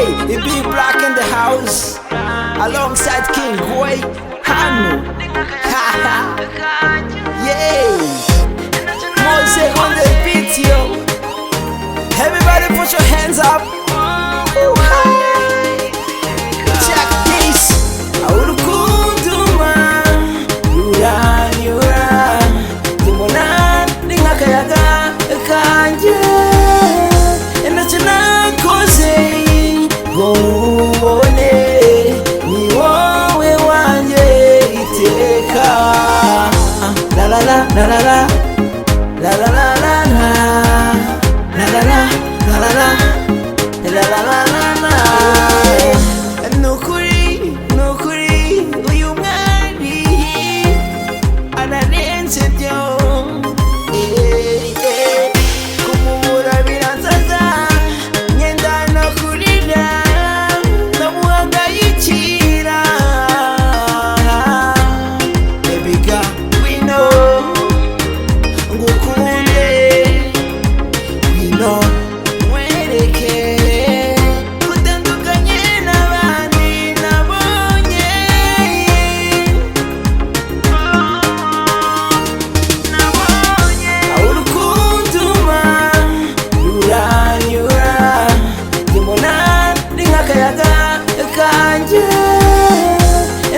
Hey, it be Black in the house, alongside King Boy, Hanu. Haha, yeah. Mose on the beat, yo. Everybody put your hands up. Ooh, hi. Check this. Aurukunduma, yura yura, dimona ningakayaga kanje. Enachana koze, gomone, ni wowe wanje iteka. La la la la la la, la la la la la. La la la la la la la la la la la. Nukuri nukuri uyu mwari anarenze byo. Kumubura biransaza ngenda no kurira ndamuhangayikira. Baby girl we know ngukunde. No, mwereke utandukanye n'abandi nabonye. Urukunduma ruranyura, ndimona ni nk'akayaga kanje.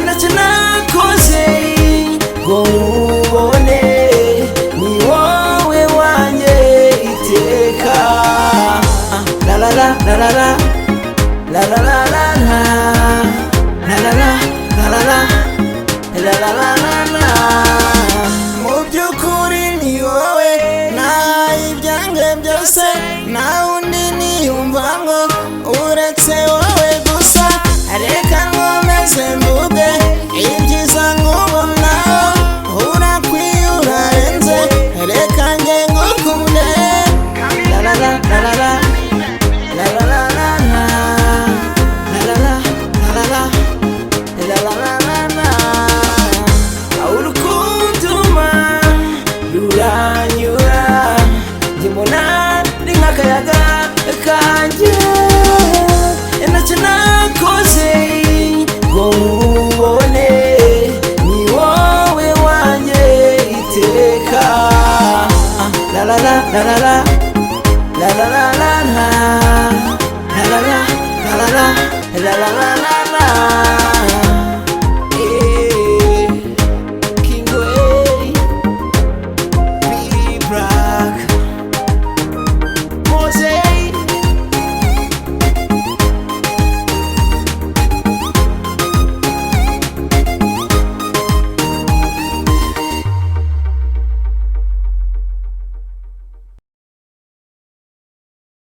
Ntacyo nakoze ngo nkubone, ni wowe wanje iteka. La la la la la la, la la la la la, la la la la la la, la la la la la. Mu by'ukuri ni wowe nahaye ibyanjye byose, nta wundi niyumvamo uretse wowe gusa. Reka nkomeze mvuge ibyiza nkubonaho, urakwiye urarenze, reka njye ngukunde. La la la la la la, la la la la la, la la la la la, la la la la. Urukunduma ruranyura, ndimona ni nk'akayaga kanje. Ntacyo nakoze ngo nkubone, ni wowe wanje iteka. La la la la la la, la la la la la, la la la la la, la la la la.